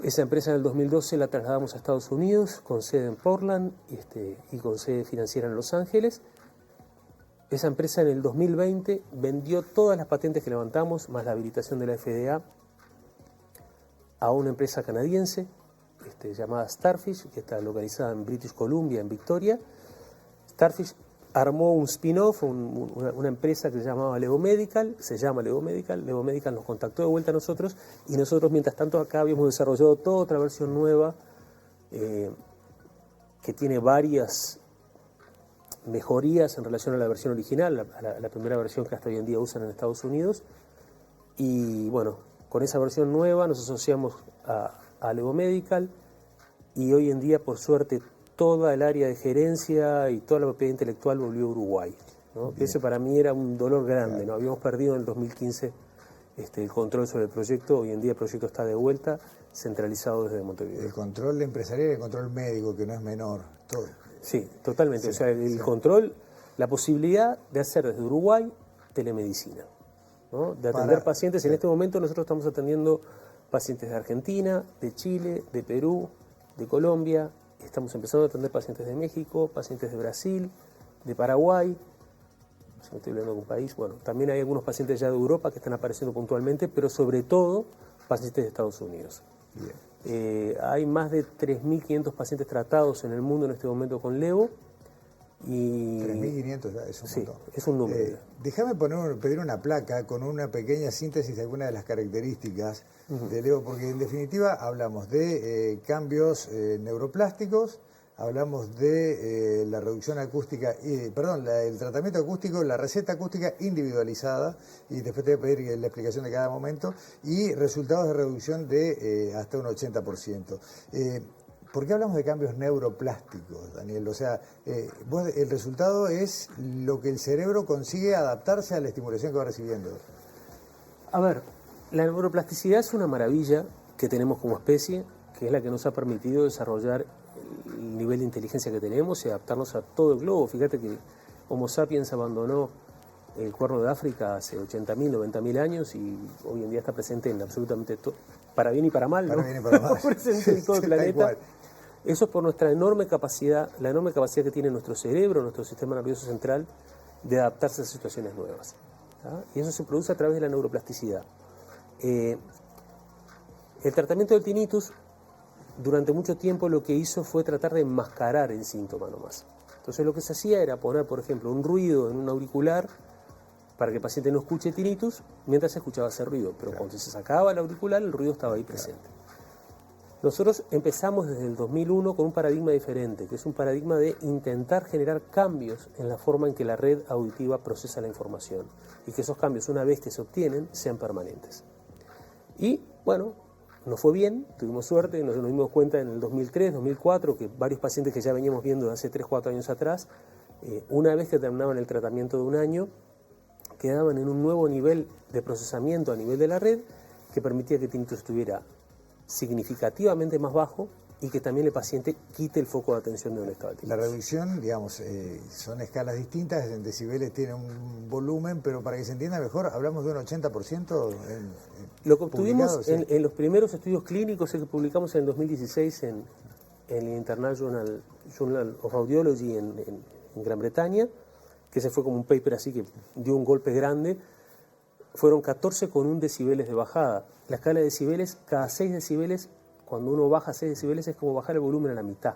Esa empresa en el 2012 la trasladamos a Estados Unidos, con sede en Portland y con sede financiera en Los Ángeles. Esa empresa en el 2020 vendió todas las patentes que levantamos, más la habilitación de la FDA, a una empresa canadiense llamada Starfish, que está localizada en British Columbia, en Victoria. Starfish armó un spin-off, una empresa que se llamaba Leo Medical, Leo Medical nos contactó de vuelta a nosotros, y nosotros mientras tanto acá habíamos desarrollado toda otra versión nueva que tiene varias mejorías en relación a la versión original, a la primera versión que hasta hoy en día usan en Estados Unidos. Y bueno, con esa versión nueva nos asociamos a Leo Medical, y hoy en día, por suerte, toda el área de gerencia y toda la propiedad intelectual volvió a Uruguay, ¿no? Ese para mí era un dolor grande, claro, ¿no? Habíamos perdido en el 2015 el control sobre el proyecto. Hoy en día el proyecto está de vuelta, centralizado desde Montevideo. El control empresarial y el control médico, que no es menor, todo. Sí, totalmente. Sí, o sea, el control, la posibilidad de hacer desde Uruguay telemedicina, ¿no? De atender pacientes. En este momento nosotros estamos atendiendo pacientes de Argentina, de Chile, de Perú, de Colombia. Estamos empezando a atender pacientes de México, pacientes de Brasil, de Paraguay, si no estoy hablando de un país. Bueno, también hay algunos pacientes ya de Europa que están apareciendo puntualmente, pero sobre todo pacientes de Estados Unidos. Hay más de 3.500 pacientes tratados en el mundo en este momento con levo. Y 3.500 es un montón. Es un número. Déjame pedir una placa con una pequeña síntesis de algunas de las características de levo, porque en definitiva hablamos de cambios neuroplásticos, hablamos de la reducción acústica, el tratamiento acústico, la receta acústica individualizada, y después te voy a pedir la explicación de cada momento, y resultados de reducción de hasta un 80%. ¿Por qué hablamos de cambios neuroplásticos, Daniel? O sea, el resultado es lo que el cerebro consigue adaptarse a la estimulación que va recibiendo. A ver, la neuroplasticidad es una maravilla que tenemos como especie, que es la que nos ha permitido desarrollar el nivel de inteligencia que tenemos y adaptarnos a todo el globo. Fíjate que Homo sapiens abandonó el Cuerno de África hace 80.000, 90.000 años y hoy en día está presente en absolutamente todo, para bien y para mal, ¿no? Para bien y para mal. Presente en todo el planeta. Eso es por nuestra enorme capacidad, la enorme capacidad que tiene nuestro cerebro, nuestro sistema nervioso central, de adaptarse a situaciones nuevas. ¿Tá? Y eso se produce a través de la neuroplasticidad. El tratamiento del tinnitus, durante mucho tiempo lo que hizo fue tratar de enmascarar el síntoma nomás. Entonces lo que se hacía era poner, por ejemplo, un ruido en un auricular para que el paciente no escuche tinnitus mientras escuchaba ese ruido. Pero cuando se sacaba el auricular, el ruido estaba ahí presente. Nosotros empezamos desde el 2001 con un paradigma diferente, que es un paradigma de intentar generar cambios en la forma en que la red auditiva procesa la información y que esos cambios, una vez que se obtienen, sean permanentes. Y, bueno, nos fue bien, tuvimos suerte, nos dimos cuenta en el 2003, 2004, que varios pacientes que ya veníamos viendo de hace 3, 4 años atrás, una vez que terminaban el tratamiento de un año, quedaban en un nuevo nivel de procesamiento a nivel de la red que permitía que el tinnitus estuviera significativamente más bajo y que también el paciente quite el foco de atención de donde estaba el tinnitus. La reducción, digamos, son escalas distintas, en decibeles tiene un volumen, pero para que se entienda mejor, hablamos de un 80% lo que obtuvimos en los primeros estudios clínicos que publicamos en el 2016 en el International Journal of Audiology en Gran Bretaña, que se fue como un paper así que dio un golpe grande, fueron 14,1 decibeles de bajada. La escala de decibeles, cada 6 decibeles, cuando uno baja 6 decibeles es como bajar el volumen a la mitad,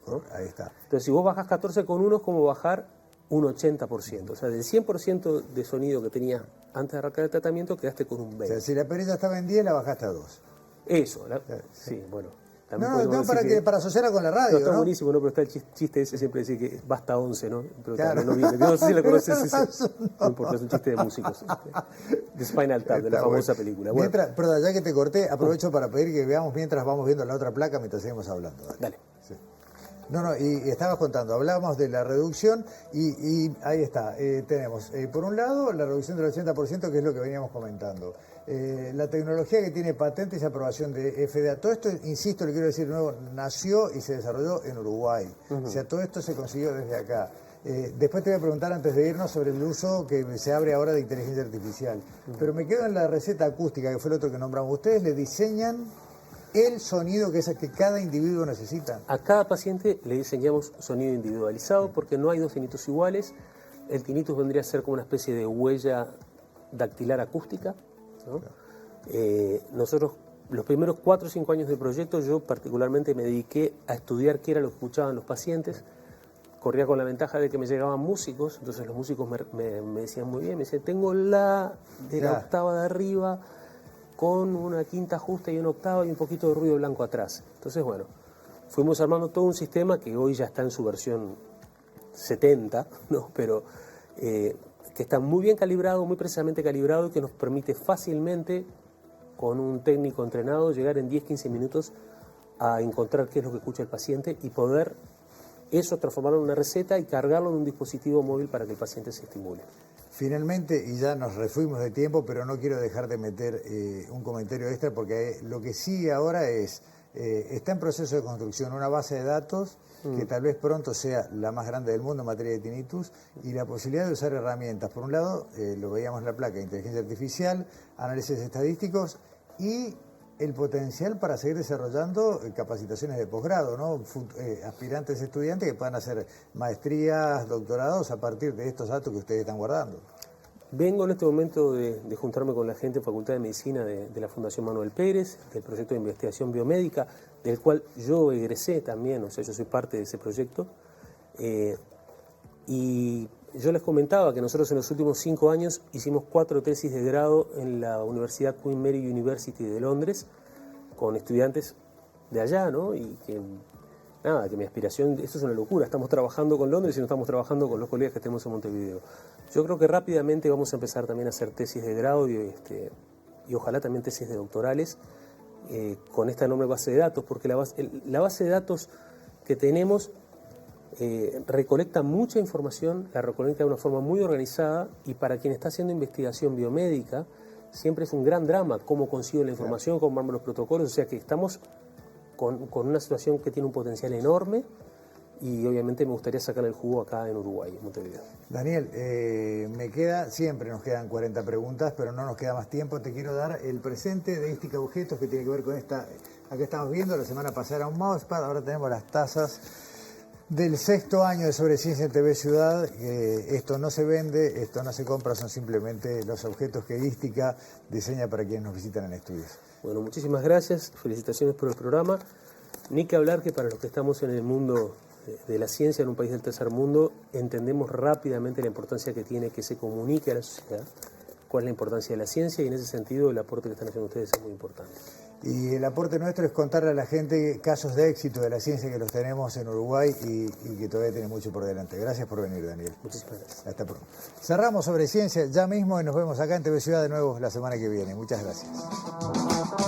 ¿no? Ahí está. Entonces, si vos bajas 14,1 es como bajar un 80%. O sea, del 100% de sonido que tenías antes de arrancar el tratamiento, quedaste con un 20%. O sea, si la perilla estaba en 10, la bajaste a 2. Eso, sí, bueno. No, para asociarla con la radio, no, está buenísimo, ¿no? Pero está el chiste ese siempre decir que basta 11, ¿no? Pero claro. No sé si la conoces ese. No importa, es un chiste de músicos. De Spinal Tap, de la famosa película. Bueno. Perdón, ya que te corté, aprovecho para pedir que veamos mientras vamos viendo la otra placa, mientras seguimos hablando. Dale. Sí. Y estabas contando, hablábamos de la reducción y ahí está, tenemos por un lado la reducción del 80%, que es lo que veníamos comentando, la tecnología que tiene patentes y aprobación de FDA, todo esto, insisto, le quiero decir de nuevo, nació y se desarrolló en Uruguay, o sea, todo esto se consiguió desde acá. Después te voy a preguntar antes de irnos sobre el uso que se abre ahora de inteligencia artificial, pero me quedo en la receta acústica, que fue el otro que nombramos. Ustedes le diseñan el sonido que cada individuo necesita. A cada paciente le diseñamos sonido individualizado porque no hay dos tinnitus iguales. El tinnitus vendría a ser como una especie de huella dactilar acústica, ¿no? Nosotros, los primeros 4 o 5 años de proyecto, yo particularmente me dediqué a estudiar qué era lo que escuchaban los pacientes. Corría con la ventaja de que me llegaban músicos, entonces los músicos me decían muy bien, me decían, tengo la de la octava de arriba, con una quinta justa y una octava y un poquito de ruido blanco atrás. Entonces, bueno, fuimos armando todo un sistema que hoy ya está en su versión 70, ¿no? Pero que está muy bien calibrado, muy precisamente calibrado y que nos permite fácilmente, con un técnico entrenado, llegar en 10-15 minutos a encontrar qué es lo que escucha el paciente y poder eso transformarlo en una receta y cargarlo en un dispositivo móvil para que el paciente se estimule. Finalmente, y ya nos refuimos de tiempo, pero no quiero dejar de meter un comentario extra porque lo que sigue ahora es, está en proceso de construcción una base de datos que tal vez pronto sea la más grande del mundo en materia de tinnitus y la posibilidad de usar herramientas. Por un lado, lo veíamos en la placa, inteligencia artificial, análisis estadísticos y el potencial para seguir desarrollando capacitaciones de posgrado, ¿no? Aspirantes estudiantes que puedan hacer maestrías, doctorados a partir de estos datos que ustedes están guardando. Vengo en este momento de juntarme con la gente de Facultad de Medicina de la Fundación Manuel Pérez, del proyecto de investigación biomédica, del cual yo egresé también, o sea, yo soy parte de ese proyecto. Y yo les comentaba que nosotros en los últimos 5 años hicimos 4 tesis de grado en la Universidad Queen Mary University de Londres, con estudiantes de allá, ¿no? Y que, nada, que mi aspiración, esto es una locura, estamos trabajando con Londres y no estamos trabajando con los colegas que tenemos en Montevideo. Yo creo que rápidamente vamos a empezar también a hacer tesis de grado y ojalá también tesis de doctorales con esta enorme base de datos, porque la base de datos que tenemos recolecta mucha información, la recolecta de una forma muy organizada, y para quien está haciendo investigación biomédica siempre es un gran drama cómo consigo la información, cómo armo los protocolos, o sea que estamos con una situación que tiene un potencial enorme y obviamente me gustaría sacarle el jugo acá en Uruguay, en Montevideo. Daniel, siempre nos quedan 40 preguntas, pero no nos queda más tiempo. Te quiero dar el presente de Ística Objetos, que tiene que ver con esta, acá estamos viendo, la semana pasada era un mousepad, ahora tenemos las tazas del 6º año de Sobreciencia en TV Ciudad. Esto no se vende, esto no se compra, son simplemente los objetos que Ística diseña para quienes nos visitan en estudios. Bueno, muchísimas gracias, felicitaciones por el programa. Ni que hablar que para los que estamos en el mundo de la ciencia, en un país del tercer mundo, entendemos rápidamente la importancia que tiene que se comunique a la sociedad cuál es la importancia de la ciencia, y en ese sentido el aporte que están haciendo ustedes es muy importante. Y el aporte nuestro es contarle a la gente casos de éxito de la ciencia que los tenemos en Uruguay y que todavía tiene mucho por delante. Gracias por venir, Daniel. Muchísimas gracias. Hasta pronto. Cerramos Sobre Ciencia ya mismo y nos vemos acá en TV Ciudad de nuevo la semana que viene. Muchas gracias.